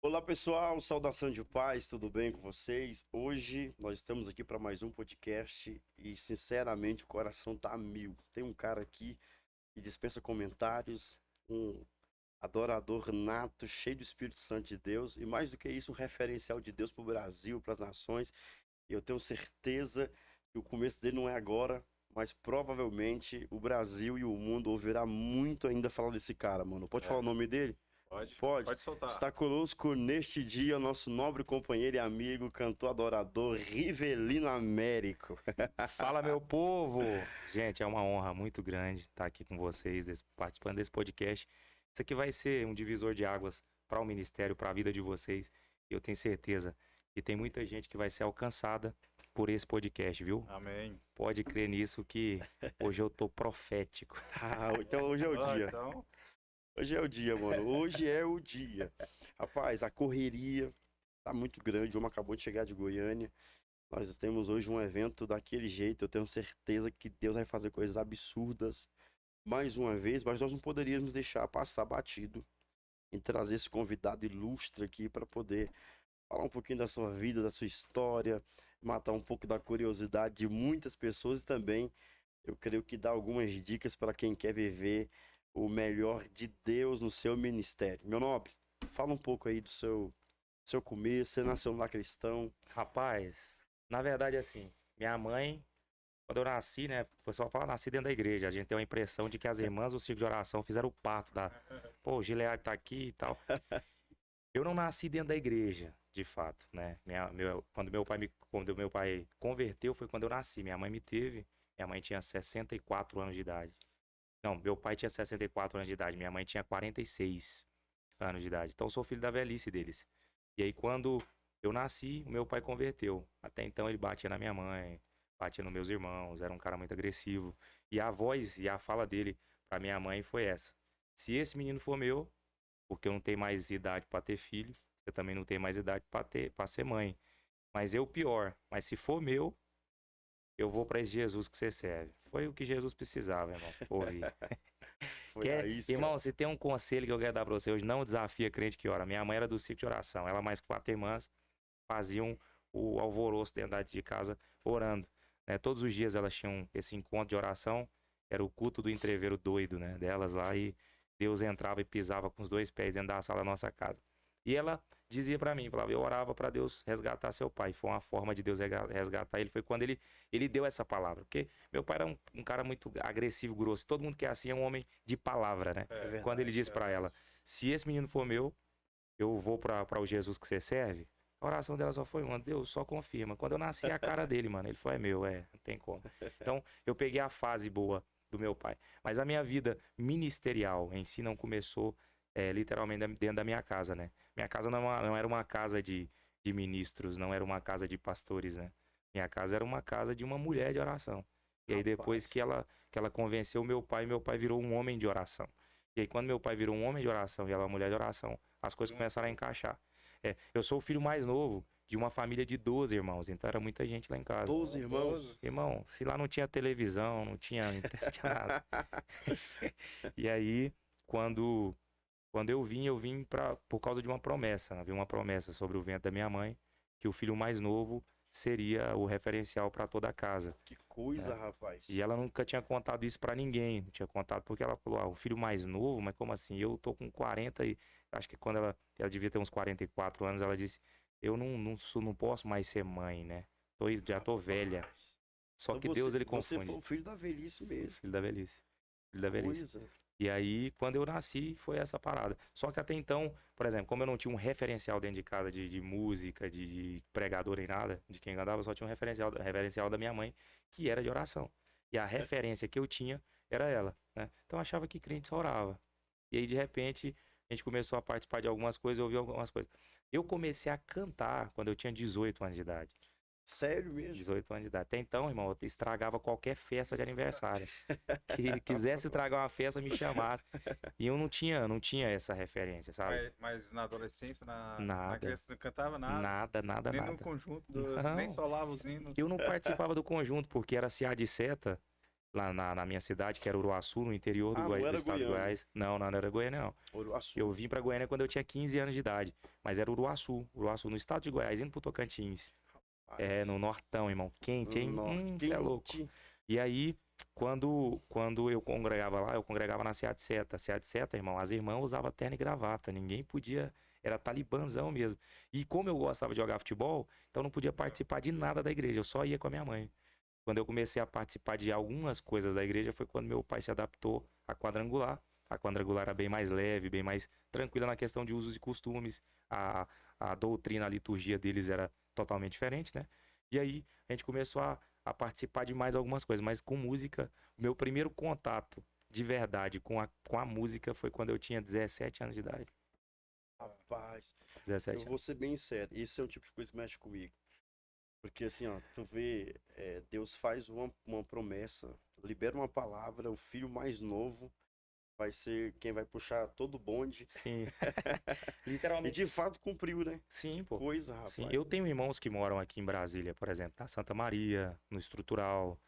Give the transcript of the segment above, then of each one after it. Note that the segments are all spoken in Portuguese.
Olá pessoal, saudação de paz, tudo bem com vocês? Hoje nós estamos aqui para mais um podcast e sinceramente o coração tá a mil. Tem um cara aqui que dispensa comentários, um adorador nato, cheio do Espírito Santo de Deus e mais do que isso, um referencial de Deus para o Brasil, para as nações. E eu tenho certeza que o começo dele não é agora, mas provavelmente o Brasil e o mundo ouvirá muito ainda falar desse cara, mano. Pode falar o É, nome dele? pode, Pode. pode soltar. Está conosco neste dia nosso nobre companheiro e amigo, cantor adorador Rivelino Américo. Fala, meu povo! Gente, é uma honra muito grande estar aqui com vocês, participando desse podcast. Isso aqui vai ser um divisor de águas para o ministério, para a vida de vocês. E eu tenho certeza que tem muita gente que vai ser alcançada por esse podcast, viu? Amém. Pode crer nisso que hoje eu tô profético. Então hoje é o dia. Então, Hoje é o dia, mano. Hoje é o dia. Rapaz, a correria tá muito grande. O homem acabou de chegar de Goiânia. Nós temos hoje um evento daquele jeito. Eu tenho certeza que Deus vai fazer coisas absurdas mais uma vez, mas nós não poderíamos deixar passar batido em trazer esse convidado ilustre aqui para poder falar um pouquinho da sua vida, da sua história, matar um pouco da curiosidade de muitas pessoas e também eu creio que dar algumas dicas para quem quer viver o melhor de Deus no seu ministério. Meu nobre, fala um pouco aí do seu começo. Você nasceu lá cristão. Rapaz, na verdade, assim, minha mãe, quando eu nasci, né? O pessoal fala nasci dentro da igreja. A gente tem a impressão de que as irmãs do ciclo de oração fizeram o parto da. Pô, o Gilead tá aqui e tal. Eu não nasci dentro da igreja, de fato, né? Quando meu pai converteu foi quando eu nasci. Minha mãe me teve. Minha mãe tinha 64 anos de idade. Não, meu pai tinha 64 anos de idade. Minha mãe tinha 46 anos de idade. Então eu sou filho da velhice deles. E aí quando eu nasci, o meu pai converteu. Até então ele batia na minha mãe, batia nos meus irmãos, era um cara muito agressivo. E a voz e a fala dele pra minha mãe foi essa: se esse menino for meu, porque eu não tenho mais idade pra ter filho, você também não tem mais idade para ser mãe. Mas eu pior, mas se for meu, eu vou pra esse Jesus que você serve. Foi o que Jesus precisava, irmão, ouvir. Foi a isca. Irmão, se tem um conselho que eu quero dar pra você hoje, não desafia crente que ora. Minha mãe era do ciclo de oração. Ela mais 4 irmãs faziam o alvoroço dentro de casa orando. Né? Todos os dias elas tinham esse encontro de oração. Era o culto do entreveiro doido, né? Delas lá. E Deus entrava e pisava com os dois pés dentro da sala da nossa casa. E ela dizia pra mim, falava, eu orava pra Deus resgatar seu pai. Foi uma forma de Deus resgatar ele. Foi quando ele deu essa palavra. Porque meu pai era um cara muito agressivo, grosso. Todo mundo que é assim é um homem de palavra, né? verdade, Quando ele disse pra ela, se esse menino for meu, eu vou pra o Jesus que você serve. A oração dela só foi uma: Deus, só confirma. Quando eu nasci, a cara dele, mano, ele foi: é meu, não tem como. Então, eu peguei a fase boa do meu pai. Mas a minha vida ministerial em si não começou literalmente dentro da minha casa, né? Minha casa não era uma casa de ministros, não era uma casa de pastores, né? Minha casa era uma casa de uma mulher de oração. E aí depois que ela convenceu meu pai virou um homem de oração. E aí quando meu pai virou um homem de oração e ela uma mulher de oração, as coisas começaram a encaixar. Eu sou o filho mais novo de uma família de 12 irmãos, então era muita gente lá em casa. 12 irmãos? Irmão, se lá não tinha televisão, não tinha nada. E aí, quando eu vim por causa de uma promessa. Havia uma promessa sobre o ventre da minha mãe, que o filho mais novo seria o referencial para toda a casa. Que coisa, rapaz. E ela nunca tinha contado isso para ninguém. Não tinha contado porque ela falou: o filho mais novo, mas como assim? Eu tô com 40 e acho que quando ela devia ter uns 44 anos, ela disse: eu não posso mais ser mãe, né? Já tô velha. Só Então que Deus, ele confunde. Você foi o filho da velhice mesmo. Filho da velhice. Filho da velhice. Coisa. E aí, quando eu nasci, foi essa parada. Só que até então, por exemplo, como eu não tinha um referencial dentro de casa de música, de pregador nem nada, de quem cantava, só tinha um referencial da minha mãe, que era de oração. E a referência que eu tinha era ela, né? Então eu achava que crente só orava. E aí, de repente, a gente começou a participar de algumas coisas, ouvir algumas coisas. Eu comecei a cantar quando eu tinha 18 anos de idade. Sério mesmo? 18 anos de idade. Até então, irmão, eu estragava qualquer festa de aniversário. Que quisesse estragar uma festa, me chamasse. E eu não tinha essa referência, sabe? mas na adolescência, na Nada. criança, não cantava nada? Nada. Nem no conjunto, Não. nem solava os hinos. Eu não participava do conjunto, porque era CA de seta. lá na minha cidade, que era Uruaçu, no interior do estado de Goiás. Não era Goiânia, não. Uruaçu. Eu vim pra Goiânia quando eu tinha 15 anos de idade. Mas era Uruaçu, no estado de Goiás, indo pro Tocantins. No Nortão, irmão. Quente, hein? Você é louco. E aí, quando eu congregava lá, eu congregava na Seat Seta. Seat Seta, irmão, as irmãs usavam terno e gravata. Ninguém podia... Era talibanzão mesmo. E como eu gostava de jogar futebol, então não podia participar de nada da igreja. Eu só ia com a minha mãe. Quando eu comecei a participar de algumas coisas da igreja, foi quando meu pai se adaptou à quadrangular. A quadrangular era bem mais leve, bem mais tranquila na questão de usos e costumes. A doutrina, a liturgia deles era totalmente diferente, né? E aí a gente começou a participar de mais algumas coisas. Mas com música, o meu primeiro contato de verdade com a música foi quando eu tinha 17 anos de idade. Rapaz, 17 eu vou ser bem sério, esse é o tipo de coisa que mexe comigo. Porque assim, ó, tu vê, Deus faz uma promessa, libera uma palavra, o filho mais novo vai ser quem vai puxar todo o bonde. Sim, E literalmente. de fato cumpriu, né? Sim, Que pô. coisa, rapaz. Sim, eu tenho irmãos que moram aqui em Brasília, por exemplo, na Santa Maria, no Estrutural.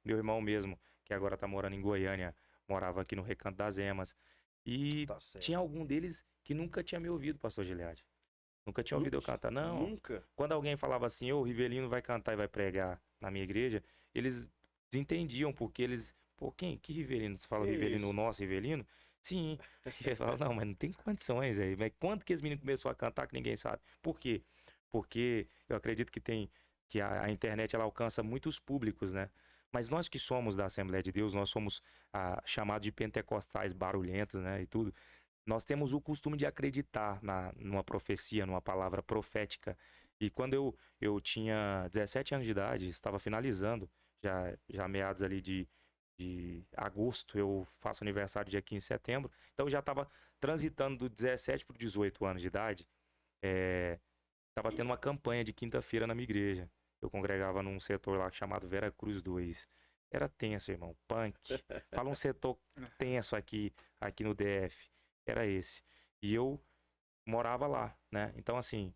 Meu irmão mesmo, que agora tá morando em Goiânia, morava aqui no Recanto das Emas. E Tá certo. tinha algum deles que nunca tinha me ouvido, pastor Gilead. Nunca tinha ouvido eu cantar, não. Nunca? Quando alguém falava assim, ô, o Rivelino vai cantar e vai pregar na minha igreja, eles desentendiam, porque eles... Pô, que Rivelino? Você fala Que Rivelino, o isso? nosso Rivelino? Sim. E ele fala, não, mas não tem condições aí. Mas quanto que esse menino começou a cantar que ninguém sabe? Por quê? Porque eu acredito que a internet ela alcança muitos públicos, né? Mas nós que somos da Assembleia de Deus, nós somos chamados de pentecostais barulhentos, né? E tudo. Nós temos o costume de acreditar numa profecia, numa palavra profética. E quando eu tinha 17 anos de idade, estava finalizando, já meados ali de agosto, eu faço aniversário dia 15 de setembro, então eu já estava transitando do 17 para 18 anos de idade, estava tendo uma campanha de quinta-feira na minha igreja. Eu congregava num setor lá chamado Vera Cruz 2. Era tenso, irmão, punk. Fala um setor tenso aqui no DF. Era esse. E eu morava lá, né? Então, assim,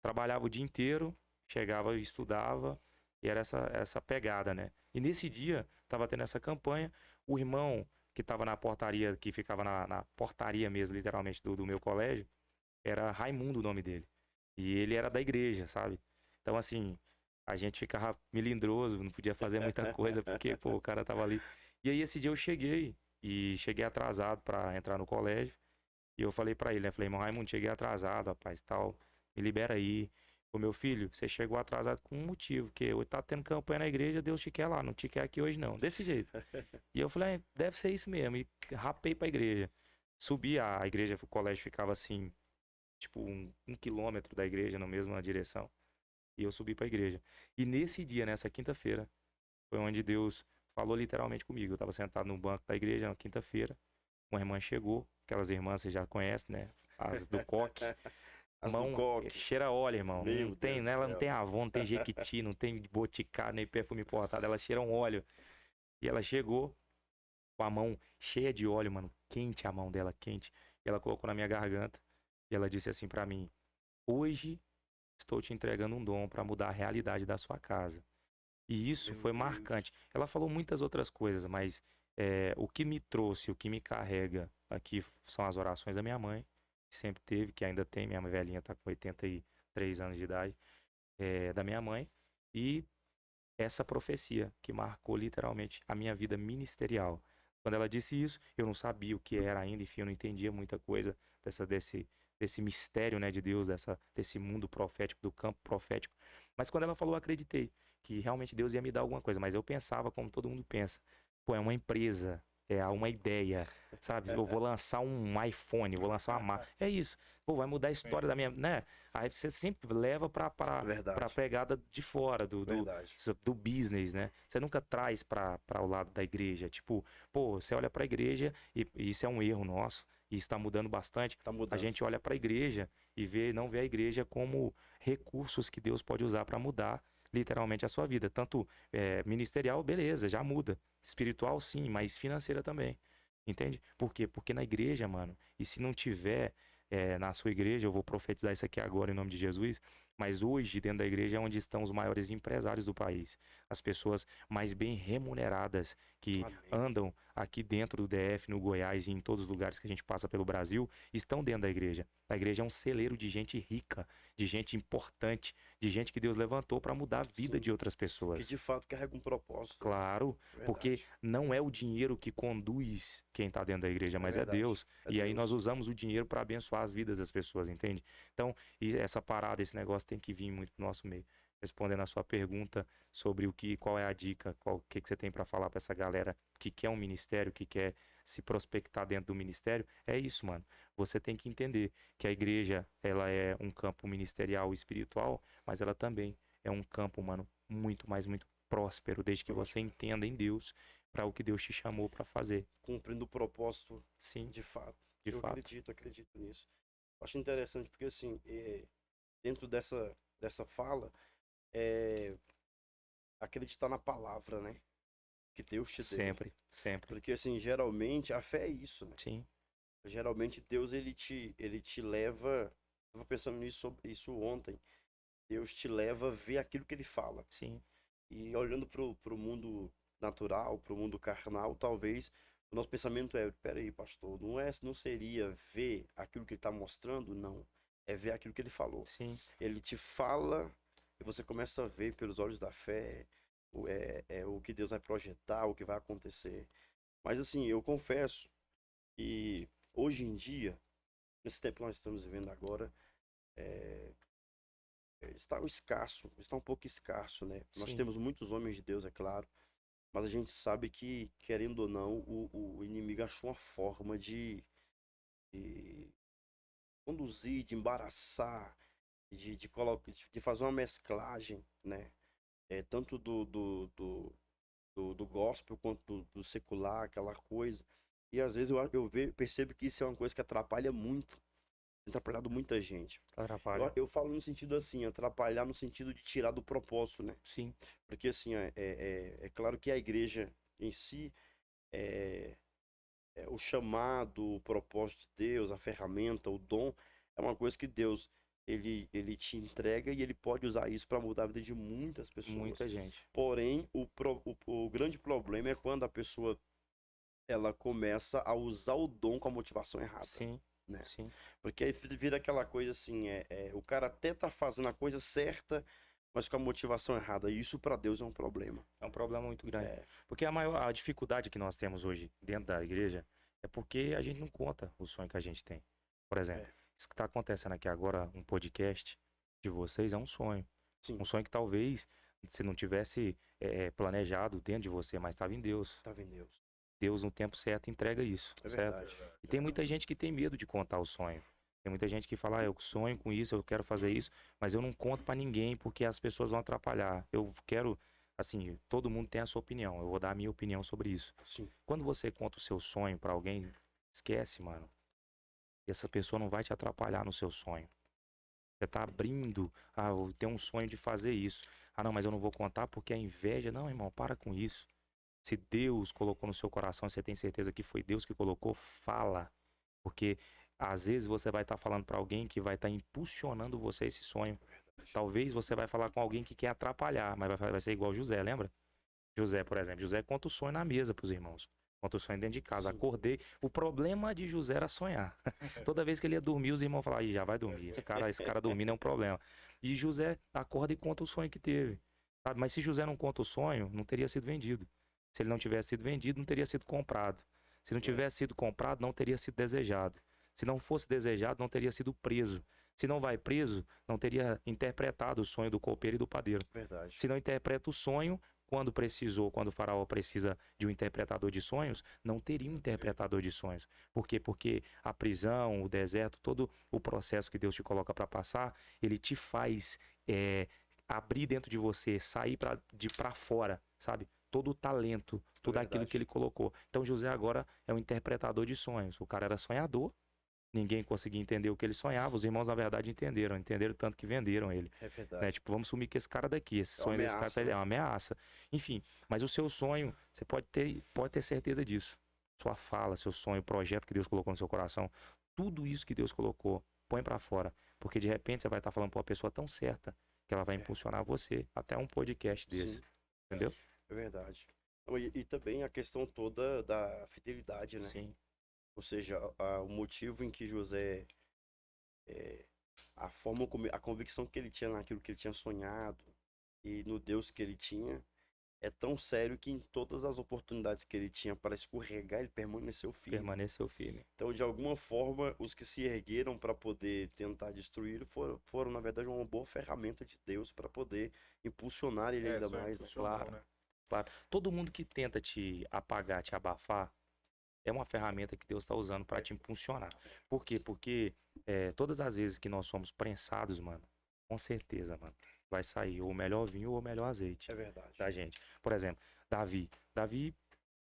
trabalhava o dia inteiro, chegava e estudava, e era essa pegada, né? E nesse dia, tava tendo essa campanha, o irmão que tava na portaria, que ficava na portaria mesmo, literalmente, do meu colégio, era Raimundo o nome dele. E ele era da igreja, sabe? Então, assim, a gente ficava melindroso, não podia fazer muita coisa, porque, pô, o cara tava ali. E aí, esse dia eu cheguei atrasado para entrar no colégio. E eu falei pra ele, né? Falei, irmão Raimundo, cheguei atrasado, rapaz, tal. Me libera aí. Ô, meu filho, você chegou atrasado com um motivo, porque hoje tá tendo campanha na igreja, Deus te quer lá, não te quer aqui hoje não. Desse jeito. E eu falei, deve ser isso mesmo. E rapei pra igreja. Subi a igreja, o colégio ficava assim, tipo, um quilômetro da igreja, na mesma direção. E eu subi pra igreja. E nesse dia, nessa quinta-feira, foi onde Deus falou literalmente comigo. Eu tava sentado no banco da igreja na quinta-feira. Uma irmã chegou, aquelas irmãs você já conhece, né? As do coque. As do coque. Cheira óleo, irmão. Meu Não tem, Deus né? do Ela não céu. tem Avon, não tem Jequiti, não tem Boticário, nem perfume importado. Ela cheira um óleo. E ela chegou com a mão cheia de óleo, mano. Quente a mão dela, quente. E ela colocou na minha garganta. E ela disse assim pra mim: hoje estou te entregando um dom pra mudar a realidade da sua casa. E isso Meu foi Deus. marcante. Ela falou muitas outras coisas, mas o que me trouxe, o que me carrega aqui são as orações da minha mãe, que sempre teve, que ainda tem. Minha velhinha tá com 83 anos de idade, da minha mãe. E essa profecia que marcou literalmente a minha vida ministerial. Quando ela disse isso, eu não sabia o que era ainda, enfim, eu não entendia muita coisa desse mistério, né, de Deus, desse mundo profético, do campo profético. Mas quando ela falou, eu acreditei que realmente Deus ia me dar alguma coisa. Mas eu pensava como todo mundo pensa. Pô, é uma empresa, é uma ideia, sabe? Eu vou lançar um iPhone, vou lançar uma marca. É isso. Pô, vai mudar a história da minha, né? Aí você sempre leva pra pegada de fora do business, né? Você nunca traz pra o lado da igreja. Tipo, pô, você olha pra igreja e isso é um erro nosso. E está mudando bastante. Tá mudando. A gente olha pra igreja e não vê a igreja como recursos que Deus pode usar pra mudar literalmente a sua vida. Tanto ministerial, beleza, já muda. Espiritual, sim, mas financeira também. Entende? Por quê? Porque na igreja, mano, e se não tiver na sua igreja, eu vou profetizar isso aqui agora em nome de Jesus, Mas hoje, dentro da igreja, é onde estão os maiores empresários do país. As pessoas mais bem remuneradas que Amém. andam aqui dentro do DF, no Goiás e em todos os lugares que a gente passa pelo Brasil, estão dentro da igreja. A igreja é um celeiro de gente rica, de gente importante, de gente que Deus levantou para mudar a vida Sim. de outras Que pessoas. de fato carrega um propósito. Claro, porque Verdade. não é o dinheiro que conduz quem está dentro da igreja, mas é verdade. Deus. É E aí nós Deus. usamos o dinheiro para abençoar as vidas das pessoas, entende? Então, e essa parada, esse negócio tem que vir muito pro nosso meio. Respondendo a sua pergunta sobre qual é a dica, o que você tem para falar para essa galera que quer um ministério, que quer se prospectar dentro do ministério, é isso, mano. Você tem que entender que a igreja, ela é um campo ministerial e espiritual, mas ela também é um campo, mano, muito próspero, desde que você entenda em Deus para o que Deus te chamou para fazer. Cumprindo o propósito, Sim, de fato. de Eu fato. acredito nisso. Acho interessante porque, assim, dentro dessa fala, acreditar na palavra, né? Que Deus te deu. Sempre, sempre. Porque, assim, geralmente, a fé é isso, né? Sim, Geralmente, Deus, ele te leva... Eu tava pensando isso ontem. Deus te leva a ver aquilo que ele fala. sim, E olhando pro mundo natural, pro mundo carnal, talvez o nosso pensamento peraí, pastor, não seria ver aquilo que ele está mostrando? Não. É ver aquilo que ele falou. sim, Ele te fala e você começa a ver pelos olhos da fé o que Deus vai projetar, o que vai acontecer. Mas assim, eu confesso que hoje em dia, nesse tempo que nós estamos vivendo agora, está um pouco escasso, né? Nós sim. temos muitos homens de Deus, é claro, mas a gente sabe que, querendo ou não, o inimigo achou uma forma de conduzir, de embaraçar, de fazer uma mesclagem, né? Tanto do gospel quanto do secular, aquela coisa. E às vezes percebo que isso é uma coisa que atrapalha muito, tem atrapalhado muita gente. Atrapalha. Eu falo no sentido assim, atrapalhar no sentido de tirar do propósito, né? Sim, Porque assim, é claro que a igreja em si, o chamado, o propósito de Deus, a ferramenta, o dom, é uma coisa que Deus ele te entrega e ele pode usar isso para mudar a vida de muitas pessoas. muita gente. Porém, o grande problema é quando a pessoa ela começa a usar o dom com a motivação errada. Sim, né? sim. Porque aí vira aquela coisa assim, o cara até tá fazendo a coisa certa, mas com a motivação errada. E isso para Deus é um problema. É um problema muito grande. É. Porque a dificuldade que nós temos hoje dentro da igreja é porque a gente não conta o sonho que a gente tem. Por exemplo, isso que está acontecendo aqui agora, um podcast de vocês, é um sonho. Sim. Um sonho que talvez se não tivesse planejado dentro de você, mas estava em Deus. Estava em Deus. Deus, no tempo certo, entrega isso. É certo? verdade. E tem muita gente que tem medo de contar o sonho. Tem muita gente que fala, eu sonho com isso, eu quero fazer isso, mas eu não conto pra ninguém porque as pessoas vão atrapalhar. Eu quero, assim, todo mundo tem a sua opinião. Eu vou dar a minha opinião sobre isso. Sim. Quando você conta o seu sonho pra alguém, esquece, mano. Essa pessoa não vai te atrapalhar no seu sonho. Você tá abrindo, eu tenho um sonho de fazer isso. Ah, não, mas eu não vou contar porque a inveja. Não, irmão, para com isso. Se Deus colocou no seu coração, você tem certeza que foi Deus que colocou, fala. Porque às vezes você vai estar falando para alguém que vai estar impulsionando você esse sonho. Talvez você vai falar com alguém que quer atrapalhar, mas vai ser igual José, lembra? José, por exemplo. José conta o sonho na mesa pros irmãos. Conta o sonho dentro de casa. Sim. Acordei. O problema de José era sonhar. Toda vez que ele ia dormir, os irmãos falavam, já vai dormir. Esse cara dormindo é um problema. E José acorda e conta o sonho que teve. Sabe? Mas se José não conta o sonho, não teria sido vendido. Se ele não tivesse sido vendido, não teria sido comprado. Se não tivesse sido comprado, não teria sido desejado. Se não fosse desejado, não teria sido preso. Se não vai preso, não teria interpretado o sonho do copeiro e do padeiro. Verdade. Se não interpreta o sonho, quando o faraó precisa de um interpretador de sonhos, não teria um interpretador de sonhos. Por quê? Porque a prisão, o deserto, todo o processo que Deus te coloca para passar, ele te faz abrir dentro de você, sair para fora, sabe? Todo o talento, tudo aquilo que ele colocou. Então José agora é um interpretador de sonhos. O cara era sonhador, ninguém conseguia entender o que ele sonhava. Os irmãos, na verdade, entenderam tanto que venderam ele. É verdade. Né? Tipo, vamos sumir que esse cara daqui, esse sonho desse cara né? é uma ameaça. Enfim, mas o seu sonho, você pode ter certeza disso. Sua fala, seu sonho, o projeto que Deus colocou no seu coração, tudo isso que Deus colocou põe pra fora. Porque de repente você vai estar falando pra uma pessoa tão certa que ela vai impulsionar você até um podcast desse. Sim. Entendeu? É verdade. Não, e também a questão toda da fidelidade, né? Sim. Ou seja, o motivo em que José, é, a forma como, a convicção que ele tinha naquilo que ele tinha sonhado e no Deus que ele tinha, é tão sério que em todas as oportunidades que ele tinha para escorregar, ele permaneceu firme. Permaneceu firme. Então, de alguma forma, os que se ergueram para poder tentar destruí-lo foram, na verdade, uma boa ferramenta de Deus para poder impulsionar ele ainda só mais, né? impulsionou, Claro. né? Claro. Todo mundo que tenta te apagar, te abafar, é uma ferramenta que Deus está usando para te impulsionar. Por quê? Porque todas as vezes que nós somos prensados, mano, com certeza, mano, vai sair ou o melhor vinho ou o melhor azeite É verdade. da gente. Por exemplo, Davi. Davi,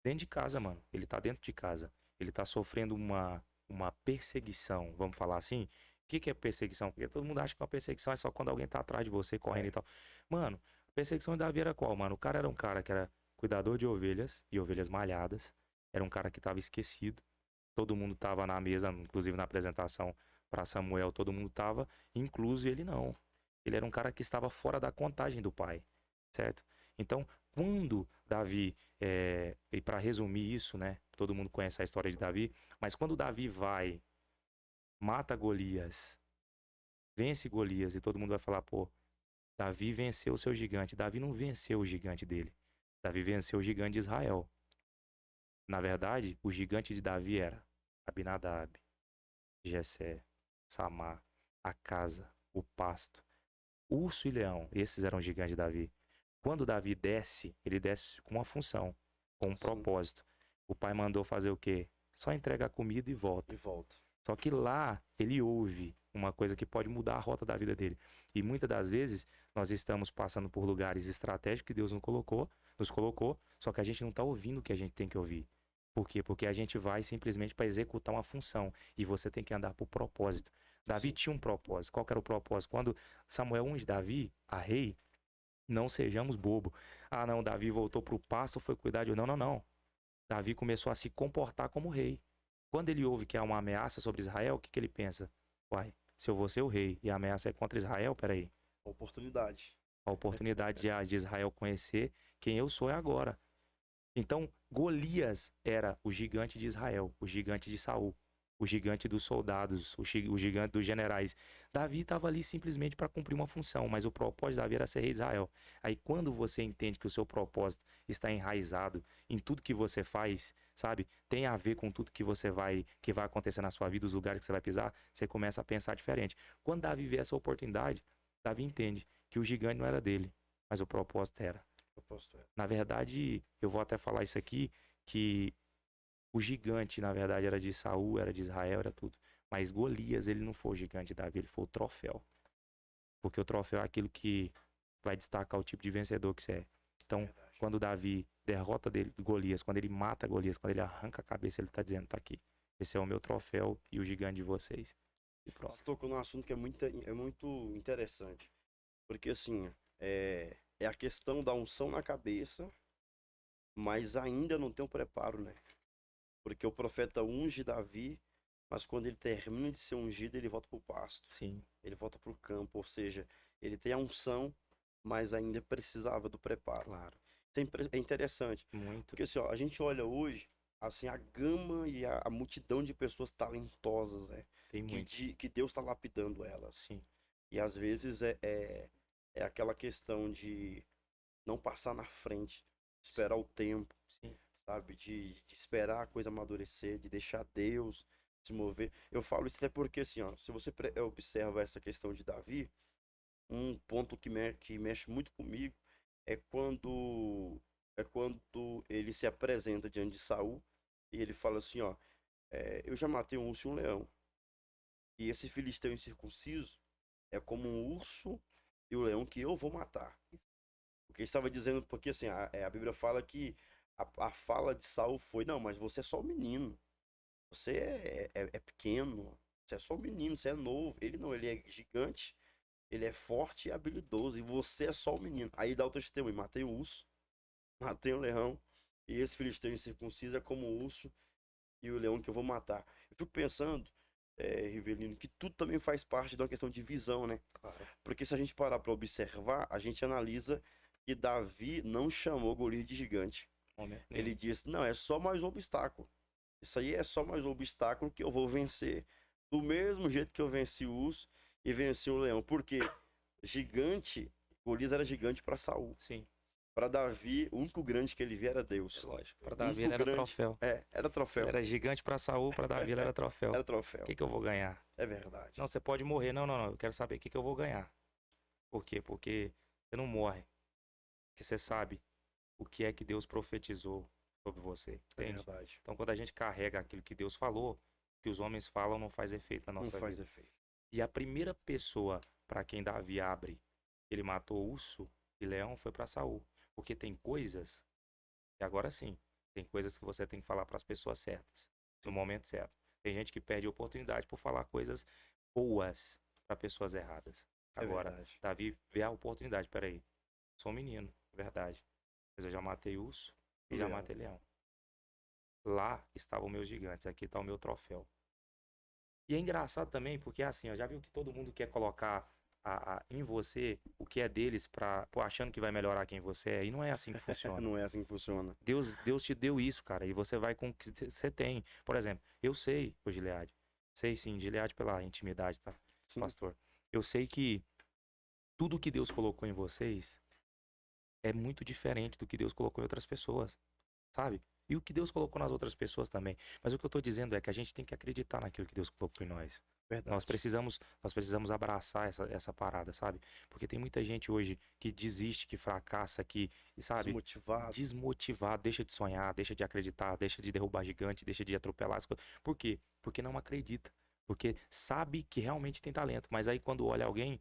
dentro de casa, mano. Ele tá dentro de casa. Ele tá sofrendo uma perseguição, vamos falar assim. O que é perseguição? Porque todo mundo acha que uma perseguição é só quando alguém tá atrás de você, correndo e tal. Mano, a perseguição de Davi era qual, mano? O cara era um cara que era cuidador de ovelhas e ovelhas malhadas. Era um cara que tava esquecido. Todo mundo tava na mesa, inclusive na apresentação para Samuel, todo mundo tava, incluso ele não. Ele era um cara que estava fora da contagem do pai, certo? Então, quando Davi, e para resumir isso, né? Todo mundo conhece a história de Davi, mas quando Davi vai, mata Golias, vence Golias, e todo mundo vai falar, pô, Davi venceu o seu gigante. Davi não venceu o gigante dele. Davi venceu o gigante de Israel. Na verdade, o gigante de Davi era Abinadab, Jessé, Samar, a casa, o pasto, urso e leão. Esses eram os gigantes de Davi. Quando Davi desce, ele desce com uma função, com um Sim. propósito. O pai mandou fazer o quê? Só entregar comida e volta. E volta. Só que lá ele ouve uma coisa que pode mudar a rota da vida dele. E muitas das vezes nós estamos passando por lugares estratégicos que Deus nos colocou, só que a gente não está ouvindo o que a gente tem que ouvir. Por quê? Porque a gente vai simplesmente para executar uma função e você tem que andar por propósito. Davi tinha um propósito. Qual que era o propósito? Quando Samuel unge Davi a rei, não sejamos bobo. Ah, não, Davi voltou para o pasto, foi cuidar de... Não, não, não. Davi começou a se comportar como rei. Quando ele ouve que há uma ameaça sobre Israel, o que ele pensa? Uai, se eu vou ser o rei e a ameaça é contra Israel, peraí. Oportunidade. A oportunidade de Israel conhecer quem eu sou é agora. Então, Golias era o gigante de Israel, o gigante de Saul, o gigante dos soldados, o gigante dos generais. Davi estava ali simplesmente para cumprir uma função, mas o propósito de Davi era ser rei de Israel. Aí, quando você entende que o seu propósito está enraizado em tudo que você faz, sabe? Tem a ver com tudo que que vai acontecer na sua vida, os lugares que você vai pisar, você começa a pensar diferente. Quando Davi vê essa oportunidade, Davi entende que o gigante não era dele, mas o propósito era. Na verdade, eu vou até falar isso aqui, que o gigante, na verdade, era de Saul, era de Israel, era tudo. Mas Golias, ele não foi o gigante de Davi, ele foi o troféu. Porque o troféu é aquilo que vai destacar o tipo de vencedor que você é. Então, quando Davi derrota Golias, quando ele mata Golias, quando ele arranca a cabeça, ele tá dizendo, tá aqui. Esse é o meu troféu e o gigante de vocês. E pronto. Você tocou num assunto que é muito interessante. Porque, assim, é a questão da unção na cabeça, mas ainda não tem o preparo, né? Porque o profeta unge Davi, mas quando ele termina de ser ungido, ele volta pro pasto. Sim. Ele volta pro campo, ou seja, ele tem a unção, mas ainda precisava do preparo. Claro. Isso é interessante. Muito. Porque, assim, ó, a gente olha hoje, assim, a gama e a multidão de pessoas talentosas, né? Tem muito. Que Deus está lapidando elas. Sim. E às vezes é aquela questão de não passar na frente, esperar o tempo, Sim. sabe? De esperar a coisa amadurecer, de deixar Deus se mover. Eu falo isso até porque, assim, ó, se você observa essa questão de Davi, um ponto que mexe muito comigo é quando ele se apresenta diante de Saul e ele fala assim, ó, eu já matei um urso e um leão. E esse filisteu incircunciso é como um urso e o leão que eu vou matar. Porque ele estava dizendo, porque assim, a Bíblia fala que a fala de Saul foi, não, mas você é só um menino. Você é pequeno. Você é só um menino, você é novo. Ele não, ele é gigante, ele é forte e habilidoso. E você é só um menino. Aí dá o testemunho, matei o urso, matei o leão. E esse filisteu incircunciso é como o urso e o leão que eu vou matar. Eu fico pensando Rivelino, que tudo também faz parte de uma questão de visão, né? Claro. Porque se a gente parar para observar, a gente analisa que Davi não chamou Golias de gigante. Ele disse, não, é só mais um obstáculo. Isso aí é só mais um obstáculo que eu vou vencer do mesmo jeito que eu venci o urso e venci o leão. Porque gigante, Golias era gigante para Saul. Sim. Para Davi, o único grande que ele via era Deus. É lógico. Para Davi ele era troféu. Era troféu. Ele era gigante para Saul, para Davi ele era troféu. Era troféu. O que eu vou ganhar? É verdade. Não, você pode morrer. Não. Eu quero saber o que eu vou ganhar. Por quê? Porque você não morre. Porque você sabe o que é que Deus profetizou sobre você. Entende? É verdade. Então, quando a gente carrega aquilo que Deus falou, o que os homens falam não faz efeito na nossa vida. Não faz efeito. E a primeira pessoa para quem Davi abre, ele matou urso e leão, foi para Saul. Porque tem coisas, e agora sim, tem coisas que você tem que falar para as pessoas certas, no momento certo. Tem gente que perde a oportunidade por falar coisas boas para pessoas erradas. Agora, Davi vê a oportunidade, peraí, sou um menino, verdade. Mas eu já matei urso e já matei leão. Lá estavam meus gigantes, aqui está o meu troféu. E é engraçado também, porque assim, ó, já viu que todo mundo quer colocar em você o que é deles, achando que vai melhorar quem você é, e não é assim que funciona. Não é assim que funciona. Deus te deu isso, cara, e você vai com o que você tem. Por exemplo, eu sei, ô Gilead, sei sim, Gilead pela intimidade, tá, Sim. pastor? Eu sei que tudo que Deus colocou em vocês é muito diferente do que Deus colocou em outras pessoas, sabe? E o que Deus colocou nas outras pessoas também. Mas o que eu tô dizendo é que a gente tem que acreditar naquilo que Deus colocou em nós. Verdade. Nós precisamos abraçar essa parada, sabe? Porque tem muita gente hoje que desiste, que fracassa, que, sabe? Desmotivado, deixa de sonhar, deixa de acreditar, deixa de derrubar gigante, deixa de atropelar as coisas. Por quê? Porque não acredita. Porque sabe que realmente tem talento. Mas aí quando olha alguém,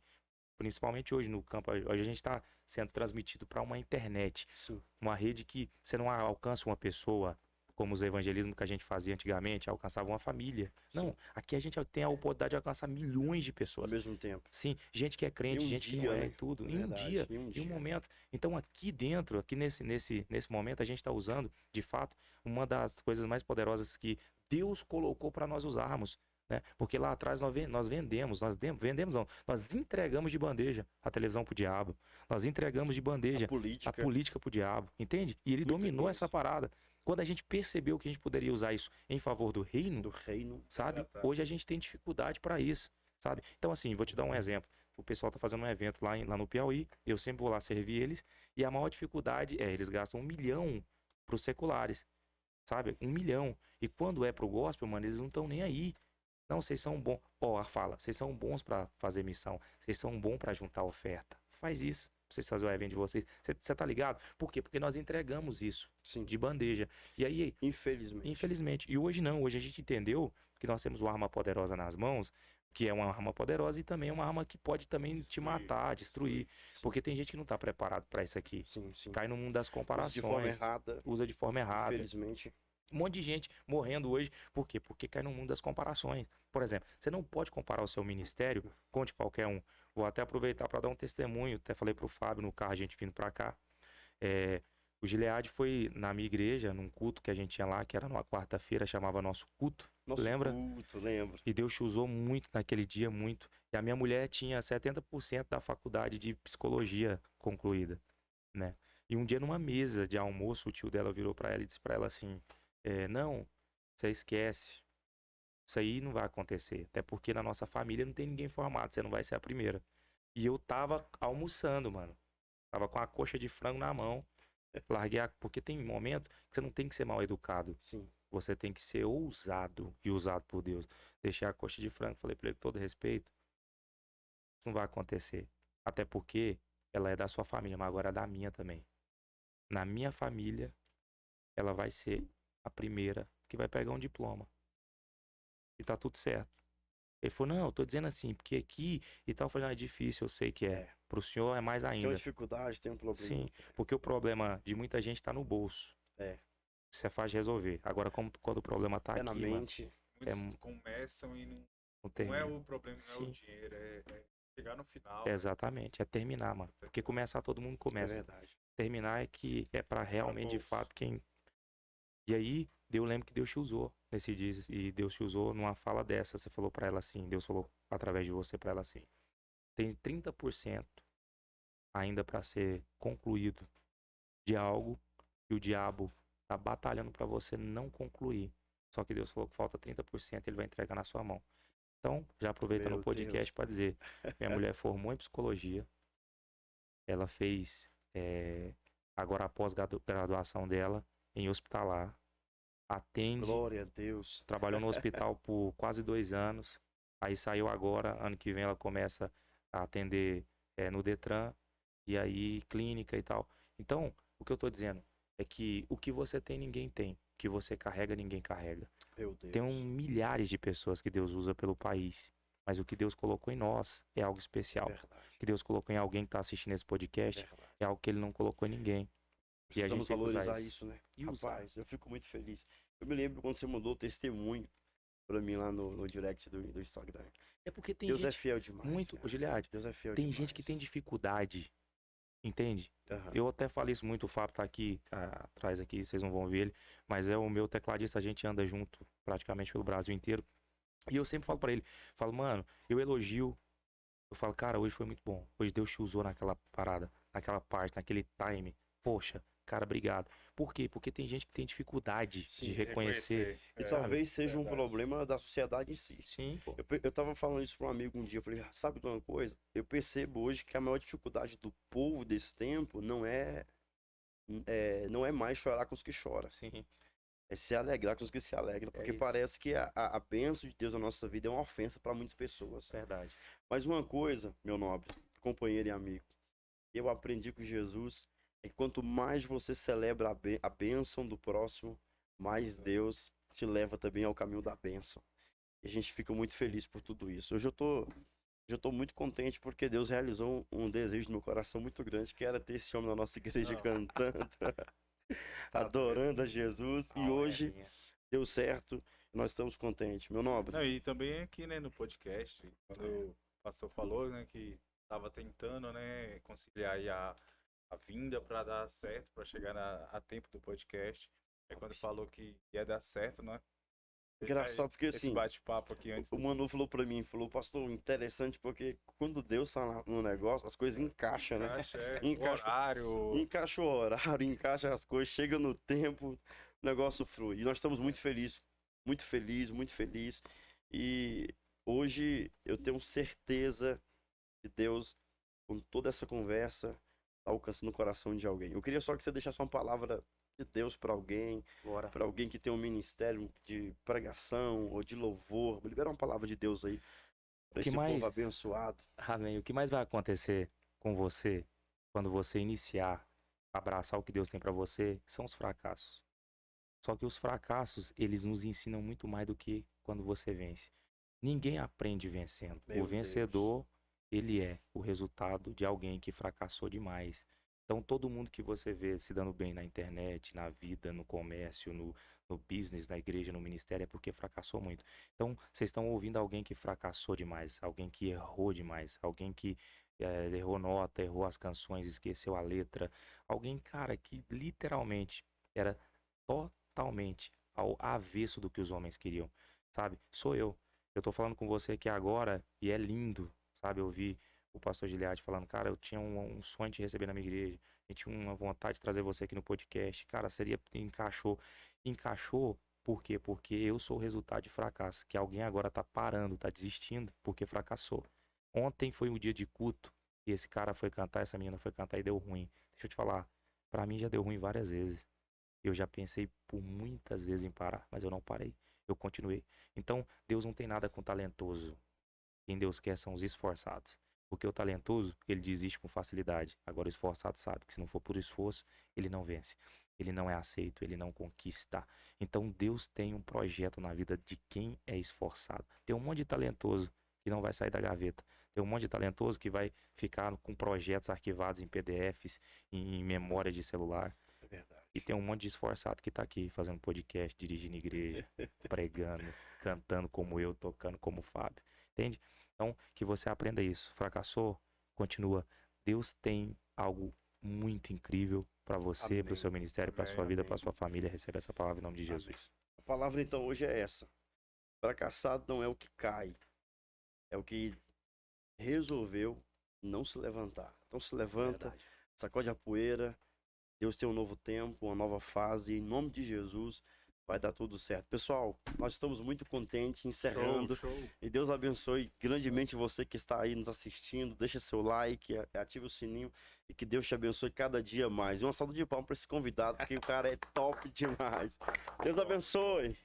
principalmente hoje no campo, hoje a gente está sendo transmitido para uma internet. Sim. Uma rede que você não alcança uma pessoa como os evangelismos que a gente fazia antigamente, alcançava uma família. Sim. Não, aqui a gente tem a oportunidade de alcançar milhões de pessoas. Ao mesmo tempo. Sim, gente que é crente, gente que não é, tudo. Em um dia, em um momento. Então aqui dentro, aqui nesse momento, a gente está usando, de fato, uma das coisas mais poderosas que Deus colocou para nós usarmos. Né? Porque lá atrás nós vendemos não, nós entregamos de bandeja a televisão pro diabo, nós entregamos de bandeja a política pro diabo, entende? E ele dominou essa parada. Quando a gente percebeu que a gente poderia usar isso em favor do reino, sabe? Hoje a gente tem dificuldade para isso, sabe? Então assim, vou te dar um exemplo. O pessoal tá fazendo um evento lá no Piauí, eu sempre vou lá servir eles, e a maior dificuldade é, eles gastam 1 milhão pros seculares, sabe? 1 milhão. E quando é pro gospel, mano, eles não estão nem aí. Não, vocês são bons. Ó, fala, vocês são bons para fazer missão. Vocês são bons para juntar oferta. Faz isso. Pra vocês fazerem o evento de vocês. Você tá ligado? Por quê? Porque nós entregamos isso. Sim. De bandeja. E aí. Infelizmente. E hoje não. Hoje a gente entendeu que nós temos uma arma poderosa nas mãos. Que é uma arma poderosa e também é uma arma que pode também te matar, destruir. Porque tem gente que não tá preparado para isso aqui. Sim. Cai no mundo das comparações. Usa de forma errada. Infelizmente. Um monte de gente morrendo hoje. Por quê? Porque cai no mundo das comparações. Por exemplo, você não pode comparar o seu ministério com de qualquer um. Vou até aproveitar para dar um testemunho. Até falei pro Fábio no carro, a gente vindo para cá. O Gilead foi na minha igreja, num culto que a gente tinha lá, que era numa quarta-feira, chamava Nosso Culto. Lembra? Lembro. E Deus te usou muito naquele dia, muito. E a minha mulher tinha 70% da faculdade de psicologia concluída, né? E um dia numa mesa de almoço, o tio dela virou para ela e disse para ela assim: não, você esquece. Isso aí não vai acontecer. Até porque na nossa família não tem ninguém formado, você não vai ser a primeira. E eu tava almoçando, mano. Tava com a coxa de frango na mão. Larguei porque tem momento que você não tem que ser mal educado. Sim. Você tem que ser ousado e usado por Deus. Deixei a coxa de frango, falei pra ele com todo respeito. Isso não vai acontecer. Até porque ela é da sua família, mas agora é da minha também. Na minha família, ela vai ser a primeira que vai pegar um diploma. E tá tudo certo. Ele falou, não, eu tô dizendo assim, porque aqui e tal. Eu falei, não, é difícil, eu sei que é. Pro senhor é mais ainda. Tem uma dificuldade, tem um problema. Sim, porque o problema de muita gente tá no bolso. Isso é fácil de resolver. Agora, quando o problema tá aqui, na mente. Muitos começam e não é o problema, não é o dinheiro, é chegar no final. Exatamente, é terminar, mano. Porque começar todo mundo começa. É verdade. Terminar é que é pra realmente, de fato, quem E aí, eu lembro que Deus te usou nesse dia, e Deus te usou numa fala dessa. Você falou pra ela assim, Deus falou através de você pra ela assim: tem 30% ainda pra ser concluído de algo que o diabo tá batalhando pra você não concluir. Só que Deus falou que falta 30%, ele vai entregar na sua mão. Então, já aproveitando o podcast para dizer, minha mulher formou em psicologia, ela fez agora a pós-graduação dela em hospitalar, atende, Glória a Deus. trabalhou no hospital por quase 2 anos, aí saiu agora, ano que vem ela começa a atender no Detran, e aí clínica e tal. Então, o que eu tô dizendo é que o que você tem, ninguém tem. O que você carrega, ninguém carrega. Meu Deus. Tem milhares de pessoas que Deus usa pelo país. Mas o que Deus colocou em nós é algo especial. Verdade. O que Deus colocou em alguém que está assistindo esse podcast é algo que ele não colocou em ninguém. Precisamos valorizar isso, né? Rapaz, eu fico muito feliz. Eu me lembro quando você mandou o testemunho pra mim lá no direct do Instagram. É porque tem Deus gente... é fiel demais. Muito, Giliad, Deus é fiel tem demais. gente que tem dificuldade, entende? Uhum. Eu até falei isso muito, o Fábio tá aqui atrás aqui, vocês não vão ver ele, mas é o meu tecladista, a gente anda junto praticamente pelo Brasil inteiro. E eu sempre falo pra ele, falo, mano, eu elogio, eu falo, cara, hoje foi muito bom. Hoje Deus te usou naquela parada, naquela parte, naquele time. Poxa, cara, obrigado. Por quê? Porque tem gente que tem dificuldade de reconhecer. E talvez seja um problema da sociedade em si. Sim, pô. Eu tava falando isso pra um amigo um dia, eu falei, sabe de uma coisa? Eu percebo hoje que a maior dificuldade do povo desse tempo não é mais chorar com os que choram. Sim. É se alegrar com os que se alegram. Porque parece que a bênção de Deus na nossa vida é uma ofensa para muitas pessoas. Verdade. Mas uma coisa, meu nobre, companheiro e amigo, eu aprendi com Jesus é que quanto mais você celebra a bênção do próximo, mais Deus te leva também ao caminho da bênção. E a gente fica muito feliz por tudo isso. Hoje eu tô muito contente porque Deus realizou um desejo no meu coração muito grande, que era ter esse homem na nossa igreja cantando. Adorando a Jesus, e hoje deu certo, nós estamos contentes, meu nobre. Não, e também aqui, né, no podcast, quando o pastor falou, né, que estava tentando, né, conciliar aí a vinda para dar certo, para chegar a tempo do podcast, é quando falou que ia dar certo, né? Engraçado porque assim, bate-papo aqui antes o Manu falou pra mim, pastor, interessante porque quando Deus tá no negócio, as coisas encaixam, né? Encaixa o horário. Encaixa o horário, encaixa as coisas, chega no tempo, o negócio flui. E nós estamos muito felizes, muito feliz, muito feliz. E hoje eu tenho certeza que Deus, com toda essa conversa, tá alcançando o coração de alguém. Eu queria só que você deixasse uma palavra de Deus para alguém que tem um ministério de pregação ou de louvor. Libera uma palavra de Deus aí para esse povo abençoado. Amém. O que mais vai acontecer com você quando você iniciar, abraçar o que Deus tem para você, são os fracassos. Só que os fracassos, eles nos ensinam muito mais do que quando você vence. Ninguém aprende vencendo. O vencedor, ele é o resultado de alguém que fracassou demais. Então, todo mundo que você vê se dando bem na internet, na vida, no comércio, no business, na igreja, no ministério, é porque fracassou muito. Então, vocês estão ouvindo alguém que fracassou demais, alguém que errou demais, alguém que errou nota, errou as canções, esqueceu a letra. Alguém, cara, que literalmente era totalmente ao avesso do que os homens queriam, sabe? Sou eu. Eu tô falando com você aqui agora e é lindo, sabe? Eu vi o pastor Giliad falando, cara, eu tinha um sonho de receber na minha igreja, eu tinha uma vontade de trazer você aqui no podcast, cara, encaixou, por quê? Porque eu sou o resultado de fracasso, que alguém agora tá parando, tá desistindo, porque fracassou. Ontem foi um dia de culto, e esse cara foi cantar, essa menina foi cantar e deu ruim. Deixa eu te falar, pra mim já deu ruim várias vezes. Eu já pensei por muitas vezes em parar, mas eu não parei, eu continuei. Então, Deus não tem nada com talentoso. Quem Deus quer são os esforçados. Porque o talentoso, ele desiste com facilidade. Agora o esforçado sabe que se não for por esforço, ele não vence. Ele não é aceito, ele não conquista. Então Deus tem um projeto na vida de quem é esforçado. Tem um monte de talentoso que não vai sair da gaveta. Tem um monte de talentoso que vai ficar com projetos arquivados em PDFs, em memória de celular. É verdade. E tem um monte de esforçado que tá aqui fazendo podcast, dirigindo igreja, pregando, cantando como eu, tocando como o Fábio. Entende? Então, que você aprenda isso. Fracassou, continua. Deus tem algo muito incrível para você, para o Amém. seu ministério, para sua Amém, vida, amém. para sua família. Receba essa palavra em nome de Jesus. A palavra então hoje é essa. Fracassado não é o que cai, é o que resolveu não se levantar. Então se levanta, Verdade. sacode a poeira. Deus tem um novo tempo, uma nova fase. Em nome de Jesus, vai dar tudo certo. Pessoal, nós estamos muito contentes, encerrando. Show. E Deus abençoe grandemente você que está aí nos assistindo. Deixa seu like, ative o sininho. E que Deus te abençoe cada dia mais. E uma salva de palmas para esse convidado, porque o cara é top demais. Deus abençoe.